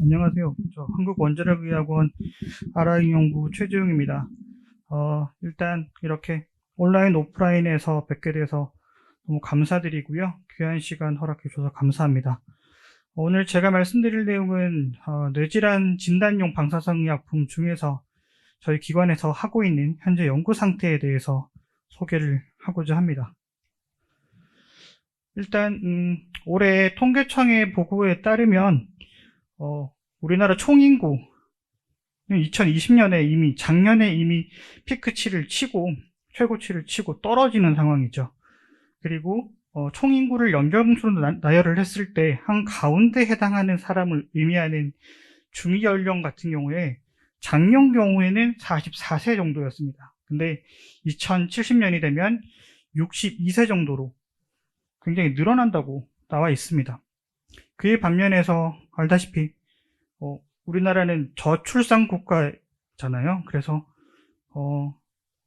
안녕하세요. 저 한국원자력의학원 아라잉연구 최재용입니다. 일단 이렇게 온라인 오프라인에서 뵙게 돼서 너무 감사드리고요. 귀한 시간 허락해 주셔서 감사합니다. 오늘 제가 말씀드릴 내용은 뇌질환 진단용 방사선의약품 중에서 저희 기관에서 하고 있는 현재 연구 상태에 대해서 소개를 하고자 합니다. 일단 올해 통계청의 보고에 따르면 우리나라 총인구 2020년에 이미 작년에 이미 피크치를 치고 최고치를 치고 떨어지는 상황이죠. 그리고 총인구를 연령수로 나열을 했을 때 한 가운데 해당하는 사람을 의미하는 중위 연령 같은 경우에 작년 경우에는 44세 정도였습니다. 근데 2070년이 되면 62세 정도로 굉장히 늘어난다고 나와 있습니다. 그에 반면에서 알다시피 우리나라는 저출산 국가잖아요. 그래서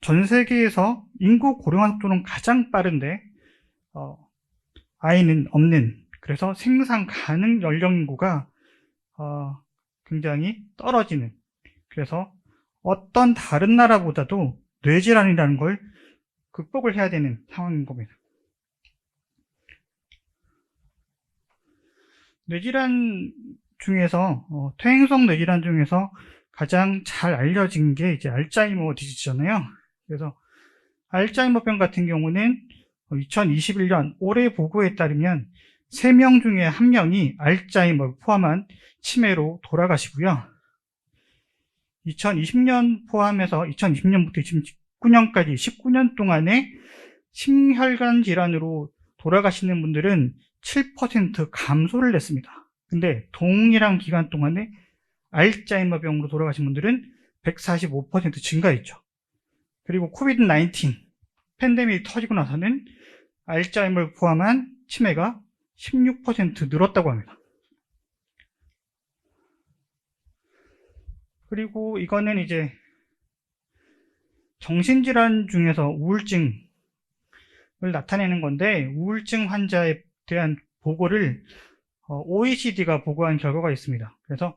전 세계에서 인구 고령화 속도는 가장 빠른데 아이는 없는, 그래서 생산 가능 연령 인구가 굉장히 떨어지는, 그래서 어떤 다른 나라보다도 뇌질환이라는 걸 극복을 해야 되는 상황인 겁니다. 뇌질환 중에서 퇴행성 뇌질환 중에서 가장 잘 알려진 게 이제 알츠하이머 디지즈잖아요. 그래서 알츠하이머병 같은 경우는 2021년 올해 보고에 따르면 3명 중에 1명이 알츠하이머를 포함한 치매로 돌아가시고요. 2020년 포함해서 2020년부터 2019년까지 19년 동안에 심혈관 질환으로 돌아가시는 분들은 7% 감소를 했습니다. 근데 동일한 기간 동안에 알츠하이머병으로 돌아가신 분들은 145% 증가했죠. 그리고 코비드-19 팬데믹이 터지고 나서는 알츠하이머를 포함한 치매가 16% 늘었다고 합니다. 그리고 이거는 이제 정신질환 중에서 우울증을 나타내는 건데, 우울증 환자에 대한 보고를 OECD가 보고한 결과가 있습니다. 그래서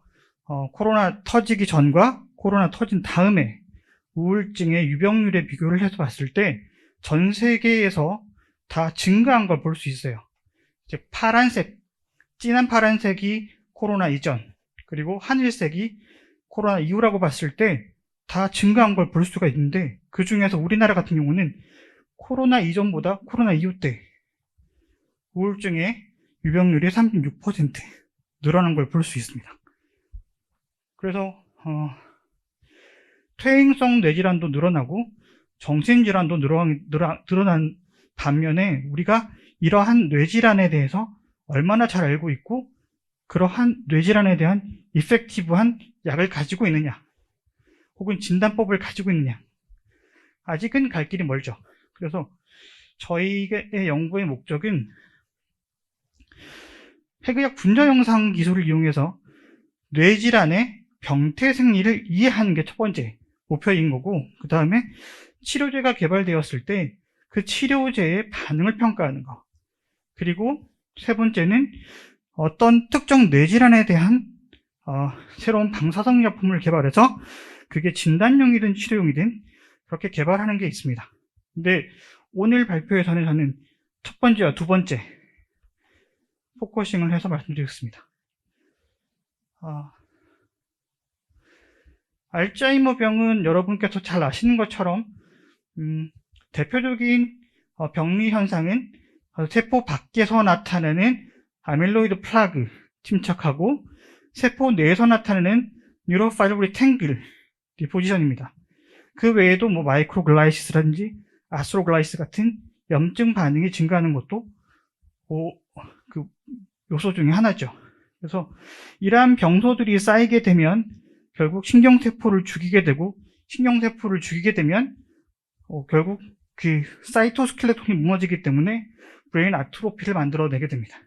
코로나 터지기 전과 코로나 터진 다음에 우울증의 유병률의 비교를 해서 봤을 때 전 세계에서 다 증가한 걸 볼 수 있어요. 이제 파란색, 진한 파란색이 코로나 이전, 그리고 하늘색이 코로나 이후라고 봤을 때 다 증가한 걸 볼 수가 있는데, 그 중에서 우리나라 같은 경우는 코로나 이전보다 코로나 이후 때 우울증의 유병률이 36% 늘어난 걸 볼 수 있습니다. 그래서 퇴행성 뇌질환도 늘어나고 정신질환도 늘어난 반면에 우리가 이러한 뇌질환에 대해서 얼마나 잘 알고 있고 그러한 뇌질환에 대한 이펙티브한 약을 가지고 있느냐, 혹은 진단법을 가지고 있느냐, 아직은 갈 길이 멀죠. 그래서 저희의 연구의 목적은 핵의학 분자 영상 기술을 이용해서 뇌질환의 병태 생리를 이해하는 게 첫 번째 목표인 거고, 그 다음에 치료제가 개발되었을 때 그 치료제의 반응을 평가하는 거, 그리고 세 번째는 어떤 특정 뇌질환에 대한 새로운 방사선약품을 개발해서 그게 진단용이든 치료용이든 그렇게 개발하는 게 있습니다. 근데 오늘 발표에서는 저는 첫 번째와 두 번째 포커싱을 해서 말씀드리겠습니다. 알츠하이머 병은 여러분께서 잘 아시는 것처럼 대표적인 병리 현상은 세포 밖에서 나타나는 아밀로이드 플라그 침착하고, 세포 내에서 나타나는 뉴로파이브리 탱글 디포지션입니다. 그 외에도 마이크로글라이시스라든지 아스트로글라이시스 같은 염증 반응이 증가하는 것도 그 요소 중에 하나죠. 그래서 이러한 병소들이 쌓이게 되면 결국 신경세포를 죽이게 되고, 신경세포를 죽이게 되면 결국 그 사이토스켈레톤이 무너지기 때문에 브레인 아트로피를 만들어내게 됩니다.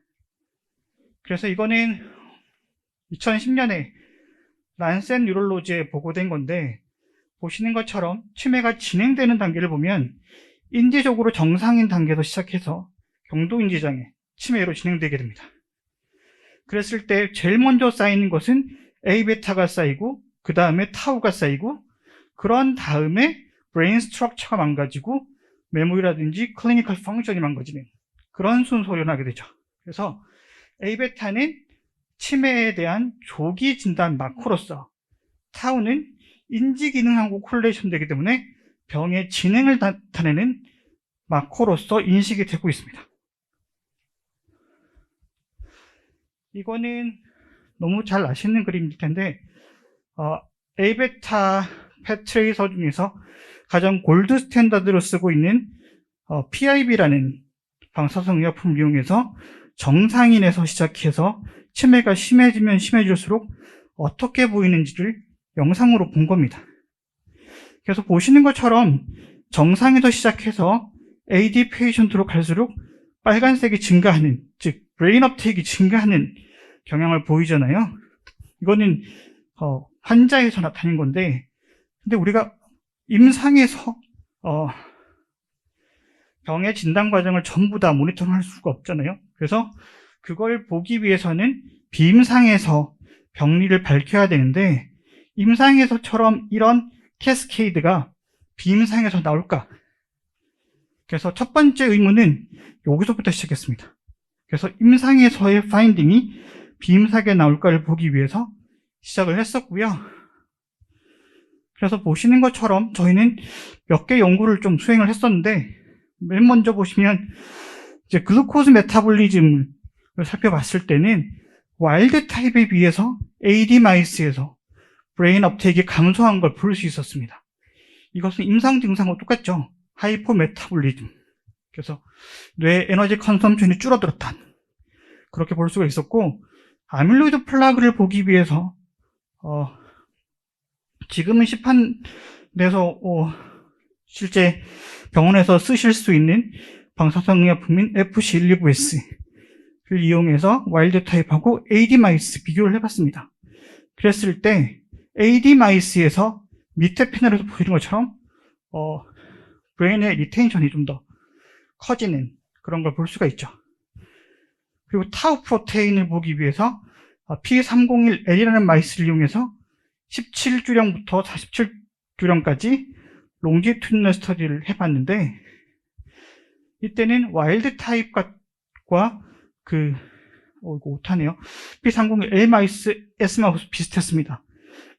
그래서 이거는 2010년에 란셋 뉴럴로지에 보고된 건데, 보시는 것처럼 치매가 진행되는 단계를 보면 인지적으로 정상인 단계에서 시작해서 경도인지장애, 치매로 진행되게 됩니다. 그랬을 때 제일 먼저 쌓이는 것은 A베타가 쌓이고 그 다음에 타우가 쌓이고 그런 다음에 브레인 스트럭처가 망가지고 메모리라든지 클리니컬 펑션이 망가지는 그런 순서로 일어나게 되죠. 그래서 A베타는 치매에 대한 조기 진단 마커로서, 타우는 인지 기능하고 콜레이션 되기 때문에 병의 진행을 나타내는 마커로서 인식이 되고 있습니다. 이거는 너무 잘 아시는 그림일 텐데 A베타 펫트레이서 중에서 가장 골드 스탠다드로 쓰고 있는 PIB라는 방사성 의약품을 이용해서 정상인에서 시작해서 치매가 심해지면 심해질수록 어떻게 보이는지를 영상으로 본 겁니다. 그래서 보시는 것처럼 정상에서 시작해서 AD 페이션트로 갈수록 빨간색이 증가하는, 즉 브레인 업테이크가 증가하는 경향을 보이잖아요. 이거는 환자에서 나타낸 건데, 근데 우리가 임상에서 병의 진단 과정을 전부 다 모니터링할 수가 없잖아요. 그래서 그걸 보기 위해서는 비임상에서 병리를 밝혀야 되는데, 임상에서처럼 이런 캐스케이드가 비임상에서 나올까? 그래서 첫 번째 의문은 여기서부터 시작했습니다. 그래서 임상에서의 파인딩이 비임상에 나올까를 보기 위해서 시작을 했었고요. 그래서 보시는 것처럼 저희는 몇 개 연구를 좀 수행을 했었는데, 맨 먼저 보시면 이제 글루코즈 메타볼리즘을 살펴봤을 때는 와일드 타입에 비해서 AD 마이스에서 브레인 업테이크가 감소한 걸 볼 수 있었습니다. 이것은 임상 증상과 똑같죠. 하이포 메타볼리즘. 그래서 뇌 에너지 컨섬션이 줄어들었다. 그렇게 볼 수가 있었고, 아밀로이드 플라그를 보기 위해서 지금은 시판돼서 실제 병원에서 쓰실 수 있는 방사성 의약품인 FC129S를 이용해서 와일드 타입하고 AD 마이스 비교를 해봤습니다. 그랬을 때 AD 마이스에서 밑에 패널에서 보이는 것처럼 브레인의 리텐션이 좀 더 커지는 그런 걸 볼 수가 있죠. 그리고 타우 프로테인을 보기 위해서 P301L이라는 마이스를 이용해서 17주령부터 47주령까지 롱지튜디널 스터디를 해봤는데, 이때는 와일드 타입과 이거 오타네요. P301L 마이스 S 마우스 비슷했습니다.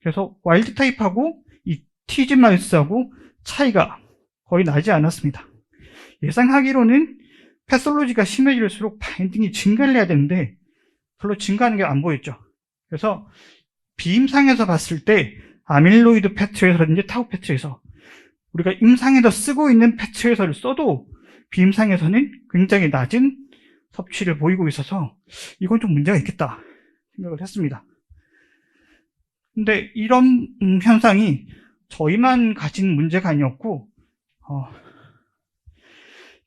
그래서 와일드 타입하고 이 TG 마우스하고 차이가 거의 나지 않았습니다. 예상하기로는 패솔로지가 심해질수록 바인딩이 증가를 해야 되는데 별로 증가하는 게 안 보였죠. 그래서 비임상에서 봤을 때 아밀로이드 패트레이서라든지 타우 패트레이서, 우리가 임상에서 쓰고 있는 패트레이서를 써도 비임상에서는 굉장히 낮은 섭취를 보이고 있어서 이건 좀 문제가 있겠다 생각을 했습니다. 근데 이런 현상이 저희만 가진 문제가 아니었고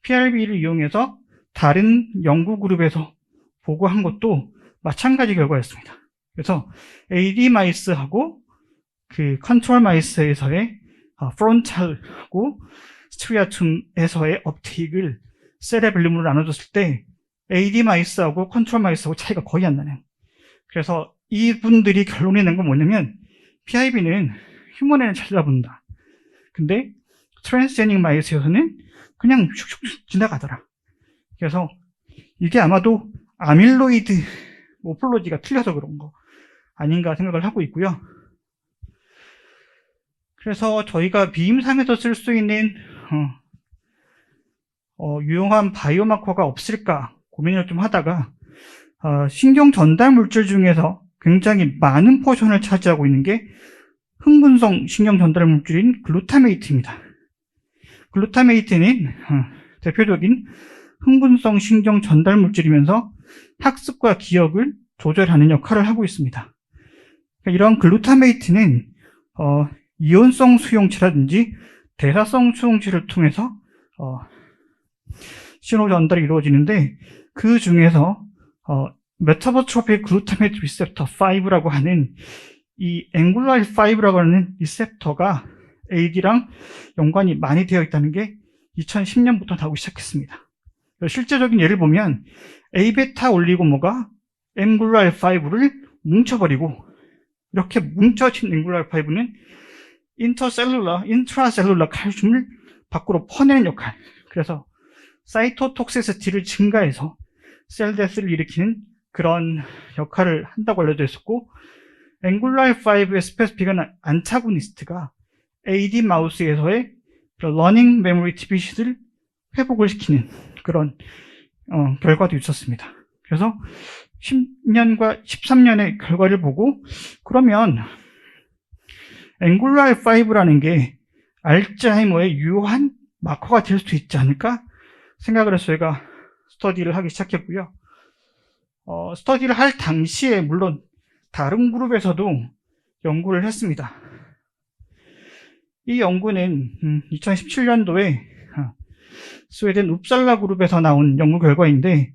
PRB를 이용해서 다른 연구 그룹에서 보고한 것도 마찬가지 결과였습니다. 그래서 AD 마이스하고 그 컨트롤 마이스에서의 프론탈하고 스트리아툼에서의 업테이크를 세레벨름으로 나눠줬을 때 AD 마이스하고 컨트롤 마이스하고 차이가 거의 안 나네요. 그래서 이분들이 결론이 낸 건 뭐냐면 PIB는 휴먼에는 잘 잡는다. 근데 트랜스제닉 마이스에서는 그냥 슉슉 지나가더라. 그래서 이게 아마도 아밀로이드 모폴로지가 틀려서 그런 거 아닌가 생각을 하고 있고요. 그래서 저희가 비임상에서 쓸 수 있는 유용한 바이오마커가 없을까 고민을 좀 하다가 신경 전달 물질 중에서 굉장히 많은 포션을 차지하고 있는 게 흥분성 신경 전달 물질인 글루타메이트입니다. 글루타메이트는 대표적인 흥분성 신경 전달 물질이면서 학습과 기억을 조절하는 역할을 하고 있습니다. 이런 글루타메이트는 이온성 수용체라든지 대사성 수용체를 통해서 신호 전달이 이루어지는데, 그 중에서 메타보트로픽 글루타메이트 리셉터 5라고 하는 이 앵글라이 5라고 하는 리셉터가 AD랑 연관이 많이 되어 있다는 게 2010년부터 나오기 시작했습니다. 실제적인 예를 보면 A베타 올리고모가 앵굴라 R5를 뭉쳐버리고, 이렇게 뭉쳐진 앵굴라 R5는 인트라셀룰라 칼슘을 밖으로 퍼내는 역할, 그래서 사이토톡시시티를 증가해서 셀데스를 일으키는 그런 역할을 한다고 알려져 있었고, 앵굴라 R5의 스페시픽한 안타고니스트가 AD 마우스에서의 러닝 메모리 디피시트를 회복을 시키는 그런 결과도 있었습니다. 그래서 10년과 13년의 결과를 보고, 그러면 앵굴라 R5라는 게 알츠하이머의 유효한 마커가 될 수 있지 않을까 생각을 해서 저희가 스터디를 하기 시작했고요. 스터디를 할 당시에 물론 다른 그룹에서도 연구를 했습니다. 이 연구는 2017년도에 스웨덴 웁살라 그룹에서 나온 연구 결과인데,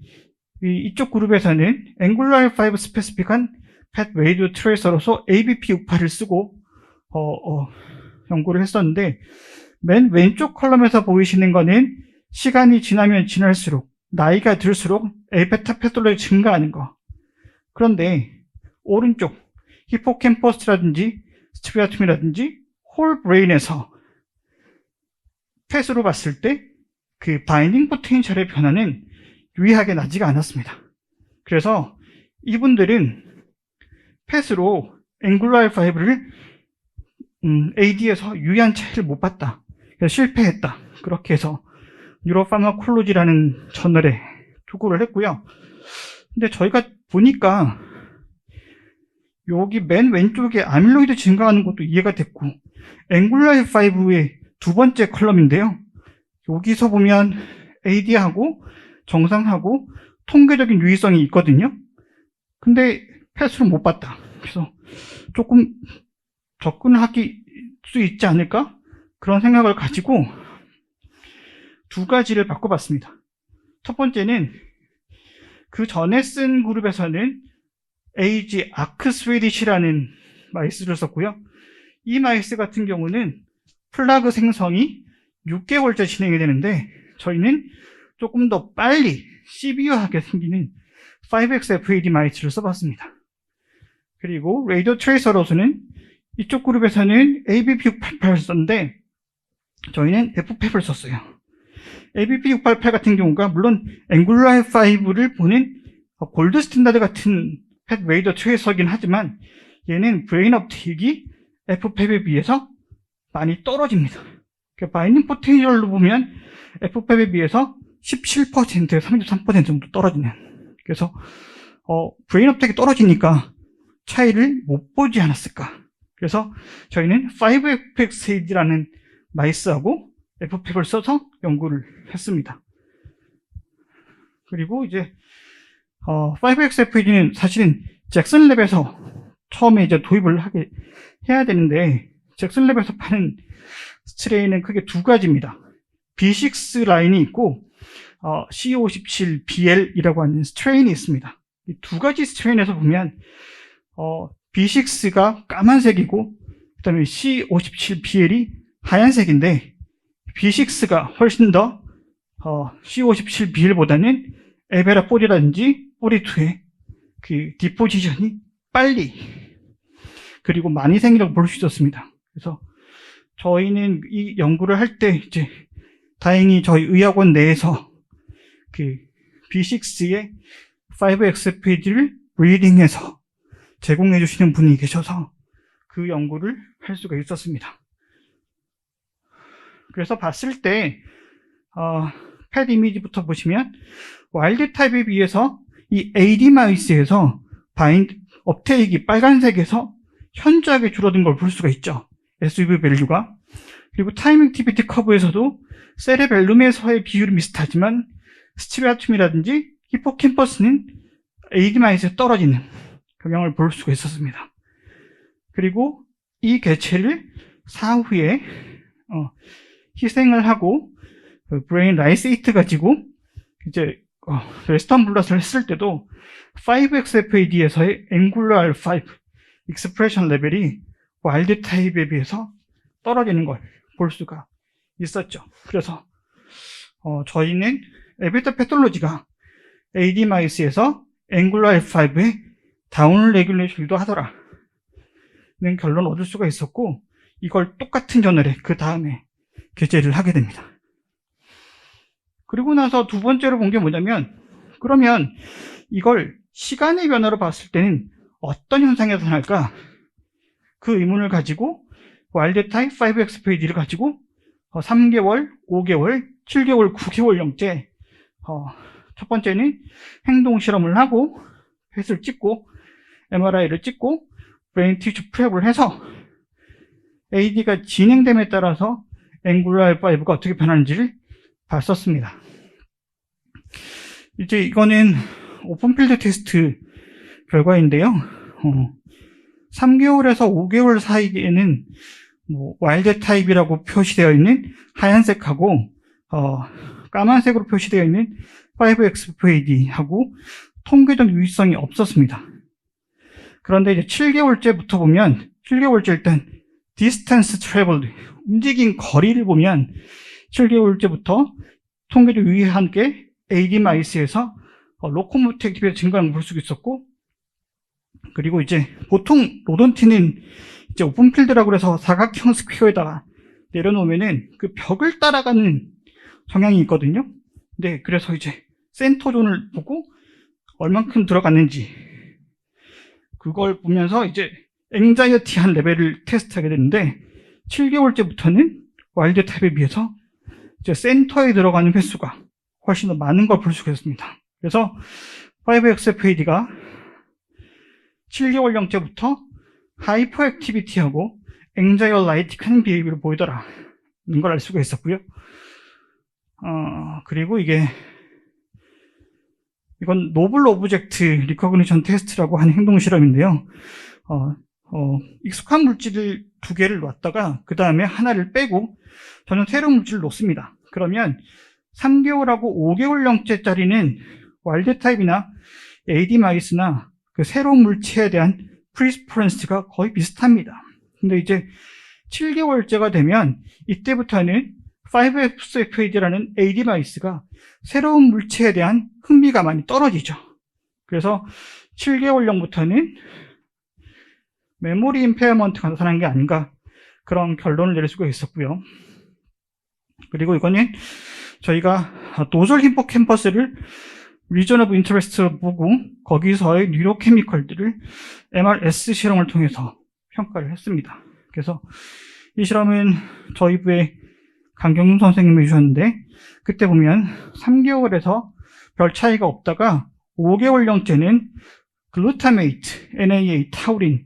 이쪽 그룹에서는 앵굴라 R5 스페시픽한 팻 웨이드 트레이서로서 ABP68을 쓰고 연구를 했었는데, 맨 왼쪽 컬럼에서 보이시는 거는 시간이 지나면 지날수록, 나이가 들수록 A베타 패톨로지 증가하는 거. 그런데 오른쪽 히포캠퍼스라든지 스트리아툼이라든지 홀 브레인에서 펫으로 봤을 때 그 바인딩 포텐셜의 변화는 유의하게 나지가 않았습니다. 그래서 이분들은 펫으로 앵굴라 R5를 AD에서 유의한 차이를 못 봤다, 그래서 실패했다, 그렇게 해서 뉴로파마콜로지라는 저널에 투고를 했고요. 근데 저희가 보니까 여기 맨 왼쪽에 아밀로이드 증가하는 것도 이해가 됐고, 앵굴라 R5의 두 번째 컬럼인데요, 여기서 보면 AD하고 정상하고 통계적인 유의성이 있거든요. 근데 펫으로 못 봤다. 그래서 조금 접근할 수 있지 않을까? 그런 생각을 가지고 두 가지를 바꿔봤습니다. 첫 번째는 그 전에 쓴 그룹에서는 AG 아크 스웨디시라는 마이스를 썼고요. 이 마이스 같은 경우는 플라그 생성이 6개월째 진행이 되는데, 저희는 조금 더 빨리 시비어하게 생기는 5XFAD 마이스를 써봤습니다. 그리고 레이디오 트레이서로서는 이쪽 그룹에서는 ABP688을 썼는데, 저희는 FPEP을 썼어요. ABP688 같은 경우가 물론 앵굴라 R5를 보는 골드 스탠다드 같은 펫 레이디오 트레이서긴 하지만, 얘는 브레인 업테이크가 FPEP에 비해서 많이 떨어집니다. 바인딩 포텐셜로 보면 FPEP에 비해서 17%에서 33% 정도 떨어지는, 그래서 브레인 업테이크가 떨어지니까 차이를 못 보지 않았을까. 그래서 저희는 5XAD라는 마이스하고 FPEP을 써서 연구를 했습니다. 그리고 이제 5XFAD는 사실은 잭슨랩에서 처음에 이제 도입을 해야 되는데, 잭슨랩에서 파는 스트레인은 크게 두 가지입니다. B6 라인이 있고 C57BL이라고 하는 스트레인이 있습니다. 이 두 가지 스트레인에서 보면 B6가 까만색이고 그 다음에 C57BL이 하얀색인데, B6가 훨씬 더 C57BL보다는 에베라 4라든지 42의 그 디포지션이 빨리 그리고 많이 생기라고 볼 수 있었습니다. 그래서 저희는 이 연구를 할 때 이제 다행히 저희 의학원 내에서 그 B6의 5XFAD를 리딩해서 제공해 주시는 분이 계셔서 그 연구를 할 수가 있었습니다. 그래서 봤을 때 펫 이미지부터 보시면 와일드 타입에 비해서 이 AD 마이스에서 바인드 업테이크가 빨간색에서 현저하게 줄어든 걸 볼 수가 있죠. SUV 밸류가. 그리고 타임 액티비티 커브에서도 세레벨룸에서의 비율이 비슷하지만 스티리아툼이라든지 히포캠퍼스는 AD 마이스에 떨어지는 경향을 볼 수가 있었습니다. 그리고 이 개체를 사후에 희생을 하고 브레인 라이세이트 가지고 이제 웨스턴 블러스를 했을 때도 5XFAD에서의 앵굴라 R5 익스프레션 레벨이 와일드 타입에 비해서 떨어지는 걸 볼 수가 있었죠. 그래서 저희는 에베타 패톨로지가 AD 마이스에서 앵글라 F5의 다운 레귤레이션도 하더라 는 결론을 얻을 수가 있었고, 이걸 똑같은 저널에 그 다음에 게재를 하게 됩니다. 그리고 나서 두 번째로 본 게 뭐냐면, 그러면 이걸 시간의 변화로 봤을 때는 어떤 현상이 나타날까? 그 의문을 가지고 와일드 타입 5XFAD를 가지고 3개월, 5개월, 7개월, 9개월령째 첫 번째는 행동 실험을 하고 펫을 찍고 MRI를 찍고 브레인 티슈 프랩을 해서 AD가 진행됨에 따라서 앵글라 F5가 어떻게 변하는지를 봤었습니다. 이제 이거는 오픈필드 테스트 결과인데요. 3개월에서 5개월 사이에는 와일드 타입이라고 표시되어 있는 하얀색하고 까만색으로 표시되어 있는 5XFAD하고 통계적 유의성이 없었습니다. 그런데 이제 7개월째부터 보면 7개월째 일단 distance traveled, 움직인 거리를 보면 7개월째부터 통계적 유의와 함께 AD 마이스에서 로코모티브 액티비티가 증가하는 걸 볼 수 있었고, 그리고 이제 보통 로던티는 이제 오픈필드라고 해서 사각형 스퀘어에다가 내려놓으면은 그 벽을 따라가는 성향이 있거든요. 네, 그래서 이제 센터존을 보고 얼만큼 들어갔는지 그걸 보면서 이제 앵자이어티한 레벨을 테스트하게 되는데, 7개월째부터는 와일드 타입에 비해서 이제 센터에 들어가는 횟수가 훨씬 더 많은 걸 볼 수가 있습니다. 그래서 5XFAD가 7개월령째부터 하이퍼 액티비티하고 앵자이어라이틱한 비헤이비를 보이더라는 걸 알 수가 있었고요. 그리고 이건 노블 오브젝트 리커그니션 테스트라고 하는 행동 실험인데요. 익숙한 물질을 두 개를 놨다가 그 다음에 하나를 빼고 저는 새로운 물질을 놓습니다. 그러면 3개월하고 5개월령째짜리는 와일드 타입이나 AD 마이스나 그 새로운 물체에 대한 프리스퍼런스가 거의 비슷합니다. 근데 이제 7개월째가 되면 이때부터는 5XFAD라는 AD 마이스가 새로운 물체에 대한 흥미가 많이 떨어지죠. 그래서 7개월령부터는 메모리 임페어먼트가 나타난 게 아닌가, 그런 결론을 내릴 수가 있었고요. 그리고 이거는 저희가 도졸 히포캠퍼스를 리전 오브 인터레스트로 보고 거기서의 뉴로케미컬들을 MRS 실험을 통해서 평가를 했습니다. 그래서 이 실험은 저희 부의 강경윤 선생님이 해주셨는데, 그때 보면 3개월에서 별 차이가 없다가 5개월령째는 글루타메이트, NAA, 타우린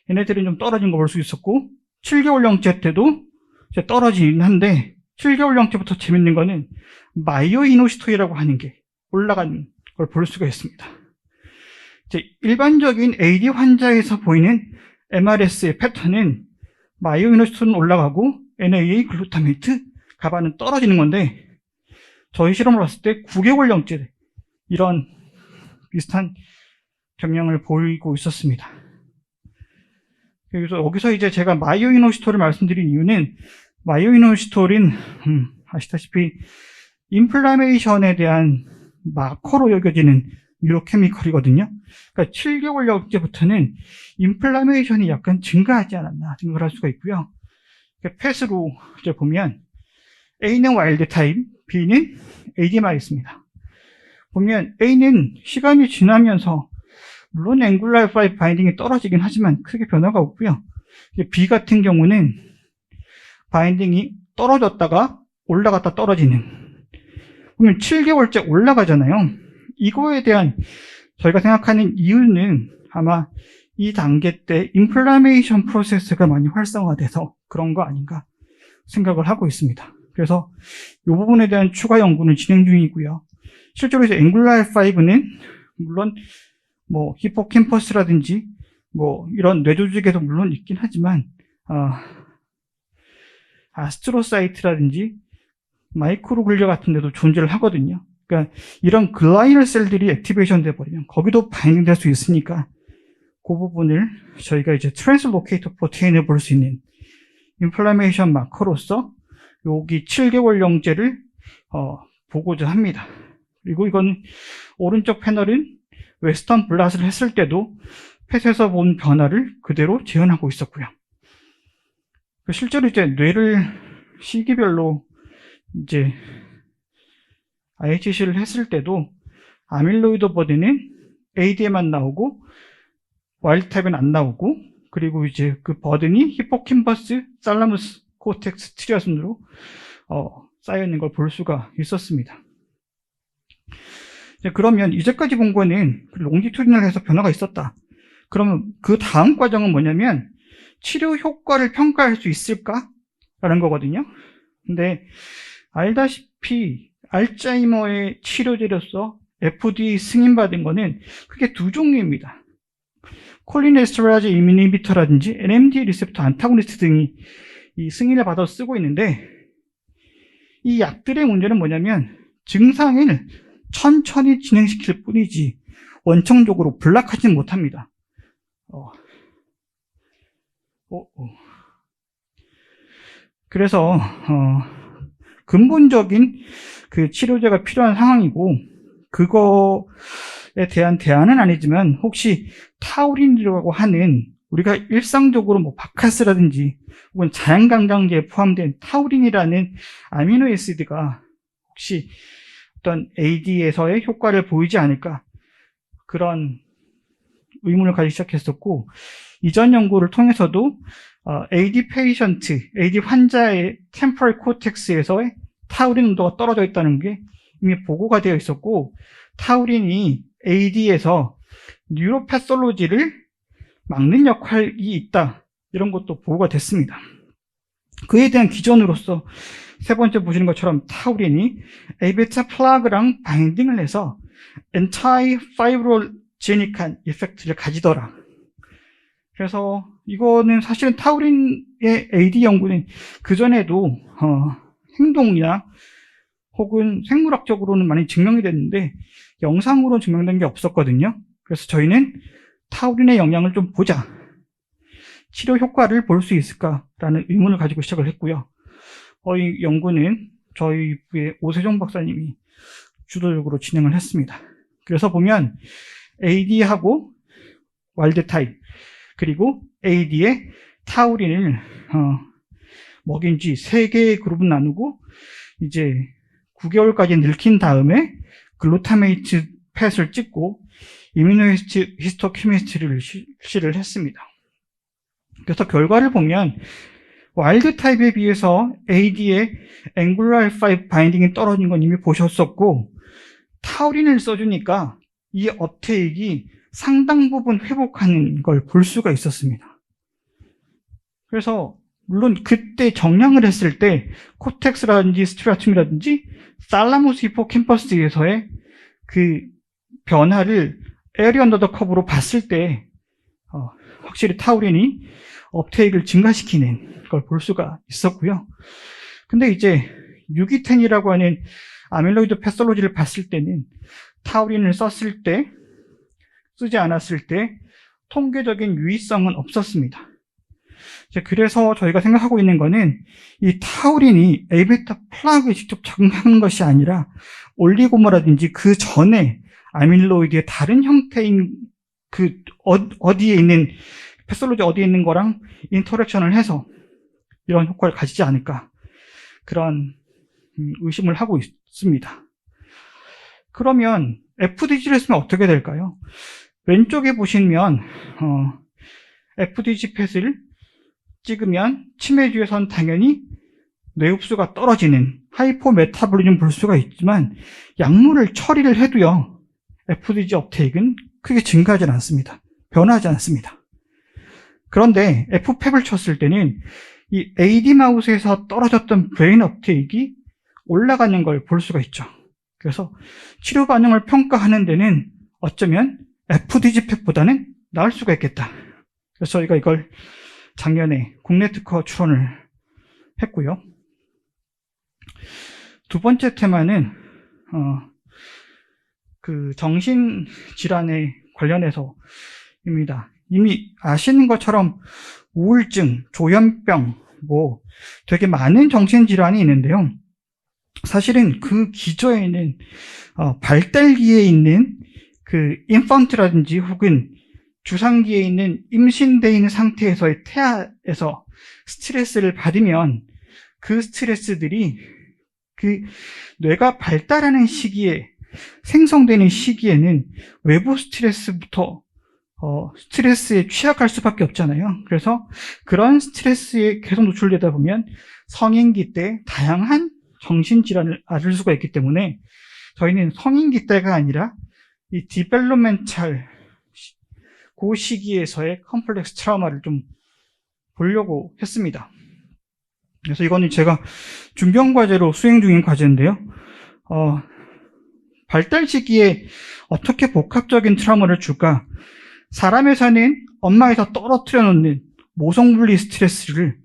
얘네들은 좀 떨어진 거 볼 수 있었고, 7개월령째 때도 이제 떨어지긴 한데 7개월령째부터 재밌는 거는 마이오이노시토이라고 하는 게 올라가는 걸 볼 수가 있습니다. 이제 일반적인 AD 환자에서 보이는 MRS의 패턴은 마이오이노시토는 올라가고 NAA, 글루타메이트, 가바는 떨어지는 건데, 저희 실험을 봤을 때 9개월령째 이런 비슷한 경향을 보이고 있었습니다. 그래서 여기서 이제 제가 마이오이노시토를 말씀드린 이유는, 마이오이노시토는 아시다시피 인플라메이션에 대한 마커로 여겨지는 뉴로케미컬이거든요. 그러니까 7개월령째부터는 인플라메이션이 약간 증가하지 않았나 생각을 할 수가 있고요. 펫으로 이제 보면 A는 와일드 타입, B는 AD 마이스입니다. 보면 A는 시간이 지나면서 물론 앵글라 F5 바인딩이 떨어지긴 하지만 크게 변화가 없고요. B 같은 경우는 바인딩이 떨어졌다가 올라갔다 떨어지는, 보면 7개월째 올라가잖아요. 이거에 대한 저희가 생각하는 이유는 아마 이 단계 때 인플라메이션 프로세스가 많이 활성화돼서 그런 거 아닌가 생각을 하고 있습니다. 그래서 이 부분에 대한 추가 연구는 진행 중이고요. 실제로 이제 앵글라 F5는 물론 뭐 히포캠퍼스라든지 뭐 이런 뇌조직에도 물론 있긴 하지만 아스트로사이트라든지 마이크로글리아 같은 데도 존재를 하거든요. 그러니까 이런 글라이얼 셀들이 액티베이션 돼 버리면 거기도 바인딩 될 수 있으니까 그 부분을 저희가 이제 트랜스로케이터 프로테인을 볼 수 있는 인플라메이션 마커로서 여기 7개월령제를 보고자 합니다. 그리고 이건 오른쪽 패널은 웨스턴 블라스를 했을 때도 펫에서 본 변화를 그대로 재현하고 있었고요. 실제로 이제 뇌를 시기별로 이제 IHC를 했을 때도 아밀로이드 버디는 AD에만 나오고 와일드 타입은 안 나오고, 그리고 이제 그 버든이 히포캠퍼스, 살라무스, 코텍스, 트리아순으로 쌓여 있는 걸 볼 수가 있었습니다. 그러면 이제까지 본 거는 롱지튜디널해서 변화가 있었다. 그러면 그 다음 과정은 뭐냐면 치료 효과를 평가할 수 있을까라는 거거든요. 근데 알다시피 알츠하이머의 치료제로서 FDA 승인받은 거는 크게 두 종류입니다. 콜린에스테라즈 이미니비터라든지 NMDA 리셉터 안타고니스트 등이 이 승인을 받아서 쓰고 있는데, 이 약들의 문제는 뭐냐면 증상을 천천히 진행시킬 뿐이지 원청적으로 블락하지는 못합니다. 그래서 근본적인 그 치료제가 필요한 상황이고, 그거에 대한 대안은 아니지만 혹시 타우린이라고 하는 우리가 일상적으로 뭐 바카스라든지 혹은 자연강장제에 포함된 타우린이라는 아미노애시드가 혹시 어떤 AD에서의 효과를 보이지 않을까, 그런 의문을 가지기 시작했었고, 이전 연구를 통해서도 AD AD 환자의 템포럴 코텍스에서의 타우린 농도가 떨어져 있다는 게 이미 보고가 되어 있었고, 타우린이 AD에서 뉴로패솔로지를 막는 역할이 있다, 이런 것도 보고가 됐습니다. 그에 대한 기전으로서 세 번째 보시는 것처럼 타우린이 A베타 플라그랑 바인딩을 해서 엔타이파이브로제닉한 이펙트를 가지더라. 그래서 이거는 사실은 타우린의 AD 연구는 그전에도 행동이나 혹은 생물학적으로는 많이 증명이 됐는데 영상으로 증명된 게 없었거든요. 그래서 저희는 타우린의 영향을 좀 보자, 치료 효과를 볼 수 있을까라는 의문을 가지고 시작을 했고요. 이 연구는 저희 부의 오세종 박사님이 주도적으로 진행을 했습니다. 그래서 보면 AD하고 와일드 타입 그리고 AD의 타우린을 먹인 쥐 3개의 그룹을 나누고 이제 9개월까지 늙힌 다음에 글루타메이트 펫을 찍고 이뮤노히스토케미스트리를 실시를 했습니다. 그래서 결과를 보면 와일드 타입에 비해서 AD의 앵글러 R5 바인딩이 떨어진 건 이미 보셨었고, 타우린을 써주니까 이 업테이크가 상당 부분 회복하는 걸 볼 수가 있었습니다. 그래서 물론 그때 정량을 했을 때 코텍스라든지 스트라툼이라든지 살라무스 히포캠퍼스에서의 그 변화를 에리 언더 더 커브로 봤을 때 확실히 타우린이 업테이크를 증가시키는 걸 볼 수가 있었고요. 근데 이제 유기텐이라고 하는 아밀로이드 패솔로지를 봤을 때는 타우린을 썼을 때, 쓰지 않았을 때 통계적인 유의성은 없었습니다. 그래서 저희가 생각하고 있는 거는 이 타우린이 A베타 플라그에 직접 적응하는 것이 아니라 올리고모라든지 그 전에 아밀로이드의 다른 형태인 그 어디에 있는 패솔로지 어디에 있는 거랑 인터랙션을 해서 이런 효과를 가지지 않을까, 그런 의심을 하고 있습니다. 그러면 FDG를 쓰면 어떻게 될까요? 왼쪽에 보시면 FDG 펫을 찍으면 치매주에선 당연히 뇌흡수가 떨어지는 하이포메타볼리즘 볼 수가 있지만 약물을 처리를 해도요 FDG 업테이크는 크게 증가하지 않습니다. 변하지 않습니다. 그런데 F팹을 쳤을 때는 이 AD 마우스에서 떨어졌던 브레인 업테이크가 올라가는 걸 볼 수가 있죠. 그래서 치료 반응을 평가하는 데는 어쩌면 FDG 팹보다는 나을 수가 있겠다. 그래서 저희가 이걸 작년에 국내 특허 출원을 했고요. 두 번째 테마는 그 정신질환에 관련해서입니다. 이미 아시는 것처럼 우울증, 조현병, 뭐 되게 많은 정신질환이 있는데요. 사실은 그 기저에는 발달기에 있는 그 인펀트라든지 혹은 주상기에 있는 임신되어 있는 상태에서의 태아에서 스트레스를 받으면 그 스트레스들이 그 뇌가 발달하는 시기에 생성되는 시기에는 외부 스트레스부터 스트레스에 취약할 수밖에 없잖아요. 그래서 그런 스트레스에 계속 노출되다 보면 성인기 때 다양한 정신질환을 앓을 수가 있기 때문에 저희는 성인기 때가 아니라 이 디벨롭멘탈 그 시기에서의 컴플렉스 트라우마를 좀 보려고 했습니다. 그래서 이거는 제가 준비과제로 수행 중인 과제인데요. 발달 시기에 어떻게 복합적인 트라우마를 줄까? 사람에서는 엄마에서 떨어뜨려 놓는 모성분리 스트레스를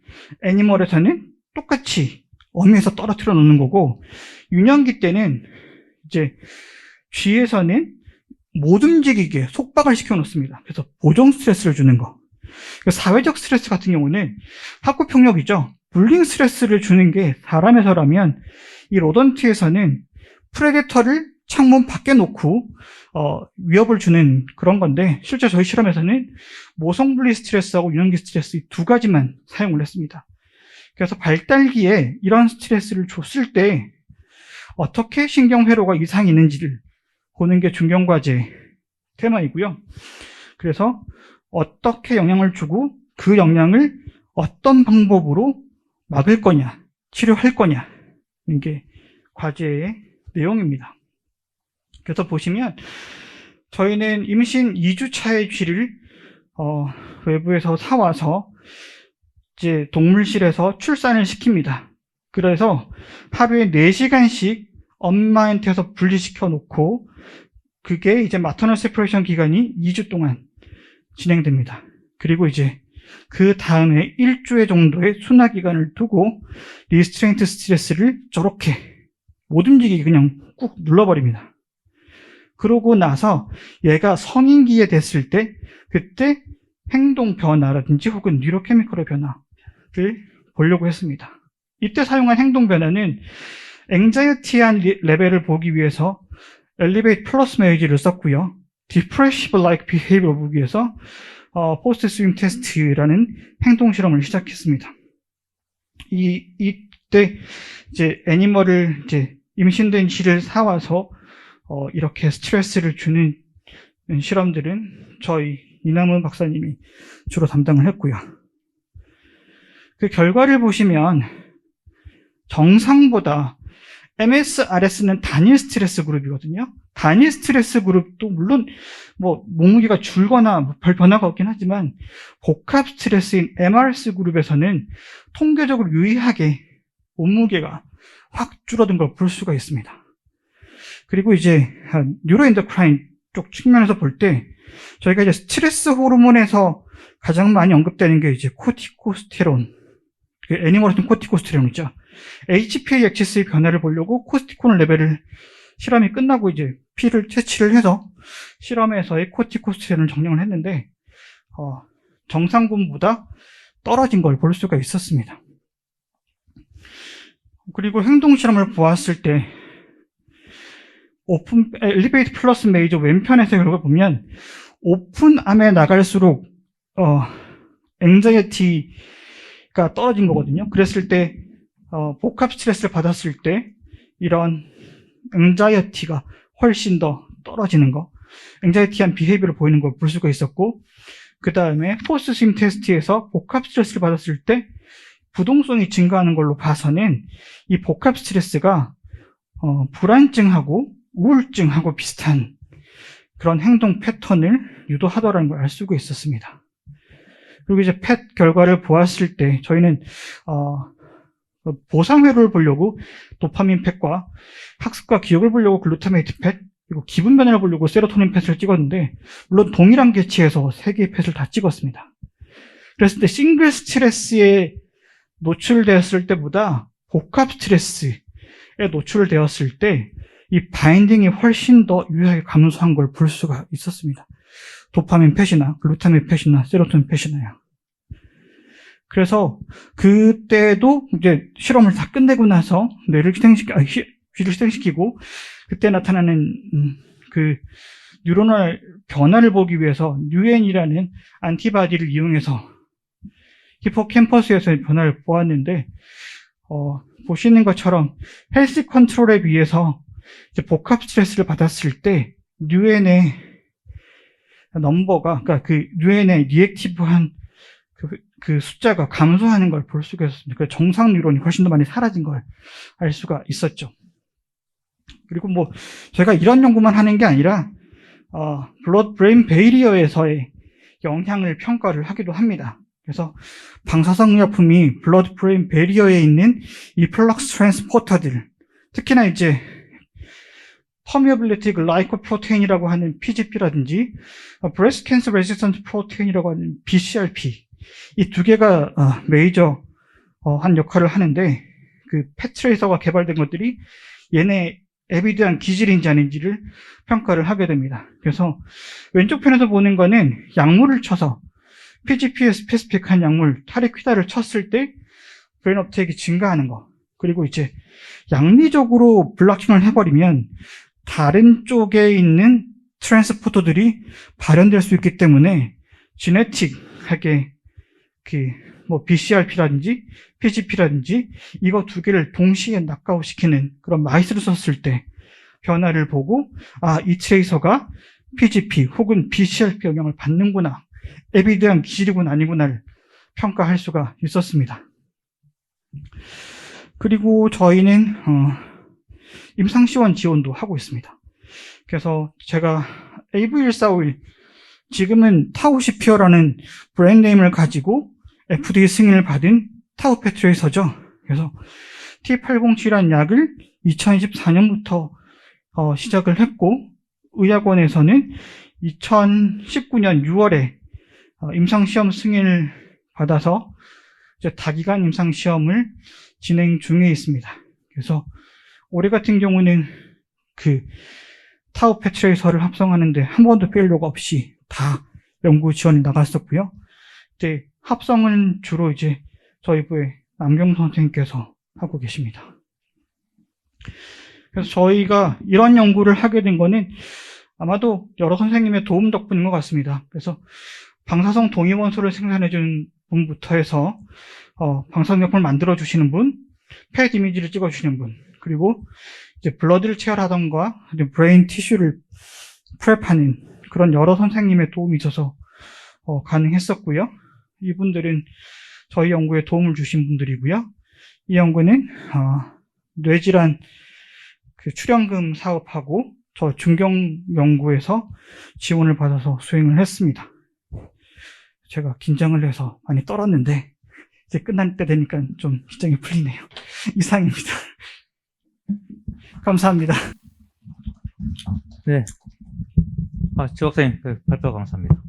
애니멀에서는 똑같이 어미에서 떨어뜨려 놓는 거고, 유년기 때는 이제 쥐에서는 못 움직이게 속박을 시켜 놓습니다. 그래서 보정 스트레스를 주는 거. 사회적 스트레스 같은 경우는 학교 폭력이죠. 불링 스트레스를 주는 게 사람에서라면 이 로던트에서는 프레데터를 창문 밖에 놓고 위협을 주는 그런 건데, 실제 저희 실험에서는 모성분리 스트레스하고 유년기 스트레스 이 두 가지만 사용을 했습니다. 그래서 발달기에 이런 스트레스를 줬을 때 어떻게 신경회로가 이상이 있는지를 보는 게 중견과제 테마이고요. 그래서 어떻게 영향을 주고 그 영향을 어떤 방법으로 막을 거냐, 치료할 거냐, 이게 과제의 내용입니다. 그래서 보시면 저희는 임신 2주차의 쥐를 외부에서 사와서 이제 동물실에서 출산을 시킵니다. 그래서 하루에 4시간씩 엄마한테서 분리시켜 놓고 그게 이제 마터널 세퍼레이션 기간이 2주 동안 진행됩니다. 그리고 이제 그 다음에 1주의 정도의 순화 기간을 두고 리스트레인트 스트레스를 저렇게 못 움직이게 그냥 꾹 눌러버립니다. 그러고 나서 얘가 성인기에 됐을 때 그때 행동 변화라든지 혹은 뉴로케미컬의 변화를 보려고 했습니다. 이때 사용한 행동 변화는 앵자이어티한 레벨을 보기 위해서 엘리베이트 플러스 메이지를 썼고요. 디프레시브 라이크 비헤이비어를 보기 위해서 포스트 스윙 테스트라는 행동 실험을 시작했습니다. 이때 이제 애니멀을 이제 임신된 쥐를 사와서 이렇게 스트레스를 주는 실험들은 저희 이남은 박사님이 주로 담당을 했고요. 그 결과를 보시면 정상보다 MSRS는 단일 스트레스 그룹이거든요. 단일 스트레스 그룹도 물론 뭐 몸무게가 줄거나 별 변화가 없긴 하지만 복합 스트레스인 MRS 그룹에서는 통계적으로 유의하게 몸무게가 확 줄어든 걸 볼 수가 있습니다. 그리고 이제 뉴로엔도크라인 쪽 측면에서 볼 때 저희가 이제 스트레스 호르몬에서 가장 많이 언급되는 게 이제 코티코스테론, 애니멀에서는 코티코스테론이죠. HPA 액시스의 변화를 보려고 코스티콘 레벨을 실험이 끝나고 이제 피를 채취를 해서 실험에서의 코티코스테론을 정량을 했는데 정상군보다 떨어진 걸 볼 수가 있었습니다. 그리고 행동 실험을 보았을 때 엘리베이트 플러스 메이저 왼편에서 결과 보면 오픈암에 나갈수록 앵자이어티가 떨어진 거거든요. 그랬을 때 복합 스트레스를 받았을 때 이런 앵자이어티가 훨씬 더 떨어지는 거, 앵자이어티한 비헤이비어를 보이는 걸 볼 수가 있었고, 그 다음에 포스트 스윙 테스트에서 복합 스트레스를 받았을 때 부동성이 증가하는 걸로 봐서는 이 복합 스트레스가 불안증하고 우울증하고 비슷한 그런 행동 패턴을 유도하더라는 걸 알 수가 있었습니다. 그리고 이제 펫 결과를 보았을 때 저희는 보상회로를 보려고 도파민 펫과 학습과 기억을 보려고 글루타메이트 펫, 그리고 기분 변화를 보려고 세로토닌 펫을 찍었는데 물론 동일한 개체에서 3개의 펫을 다 찍었습니다. 그랬을 때 싱글 스트레스에 노출되었을 때보다 복합 스트레스에 노출되었을 때 이 바인딩이 훨씬 더 유효하게 감소한 걸 볼 수가 있었습니다. 도파민 펫이나 글루타민 펫이나 세로토닌 펫이나요. 그래서 그때도 이제 실험을 다 끝내고 나서 뇌를 쥐를 희생시키고 그때 나타나는 그 뉴로널 변화를 보기 위해서 뉴엔이라는 안티바디를 이용해서 히포캠퍼스에서의 변화를 보았는데, 보시는 것처럼 헬스 컨트롤에 비해서 이제 복합 스트레스를 받았을 때 뉴엔의 넘버가, 그러니까 그 뉴엔의 리액티브한 그 숫자가 감소하는 걸 볼 수가 있었습니다. 그 정상 뉴런이 훨씬 더 많이 사라진 걸 알 수가 있었죠. 그리고 뭐 제가 이런 연구만 하는 게 아니라 블러드 브레인 베리어에서의 영향을 평가를 하기도 합니다. 그래서 방사성 의약품이 블러드 브레인 베리어에 있는 이 플럭스 트랜스포터들, 특히나 이제 퍼미어빌리티 글라이코프로테인이라고 하는 PGP라든지 브레스트 캔서 레지스턴트 프로테인이라고 하는 BCRP, 이 두 개가 메이저 한 역할을 하는데, 그 펫트레이서가 개발된 것들이 얘네 앱에 대한 기질인지 아닌지를 평가를 하게 됩니다. 그래서 왼쪽 편에서 보는 거는 약물을 쳐서 PGP에 스페시픽한 약물 타리퀴다를 쳤을 때 브레인 업테이크가 증가하는 거, 그리고 이제 양리적으로 블락킹을 해버리면 다른 쪽에 있는 트랜스포터들이 발현될 수 있기 때문에 지네틱하게 뭐 BCRP라든지 PGP라든지 이거 두 개를 동시에 낙하시키는 그런 마이스를 썼을 때 변화를 보고, 이 트레이서가 PGP 혹은 BCRP 영향을 받는구나, 앱에 대한 기질이구나 아니구나를 평가할 수가 있었습니다. 그리고 저희는 임상시원 지원도 하고 있습니다. 그래서 제가 AV1451, 지금은 타우시피어라는 브랜드 네임을 가지고 FDA 승인을 받은 타우 펫트레이서죠. 그래서 T807이라는 약을 2024년부터 시작을 했고, 의학원에서는 2019년 6월에 임상시험 승인을 받아서 이제 다기간 임상시험을 진행 중에 있습니다. 그래서 올해 같은 경우는 그 타우 펫트레이서를 합성하는데 한 번도 페일러가 없이 다 연구 지원이 나갔었고요. 이제 합성은 주로 이제 저희 부의 남경 선생님께서 하고 계십니다. 그래서 저희가 이런 연구를 하게 된 거는 아마도 여러 선생님의 도움 덕분인 것 같습니다. 그래서 방사성 동위원소를 생산해주는 분부터 해서 방사성약품을 만들어주시는 분, 펫 이미지를 찍어주시는 분, 그리고 이제 블러드를 체열하던가 브레인 티슈를 프랩하는 그런 여러 선생님의 도움이 있어서 가능했었고요. 이분들은 저희 연구에 도움을 주신 분들이고요. 이 연구는 뇌질환 그 출연금 사업하고 저 중경 연구에서 지원을 받아서 수행을 했습니다. 제가 긴장을 해서 많이 떨었는데 이제 끝날 때 되니까 좀 긴장이 풀리네요. 이상입니다. 감사합니다. 네. 지옥사님 발표 감사합니다.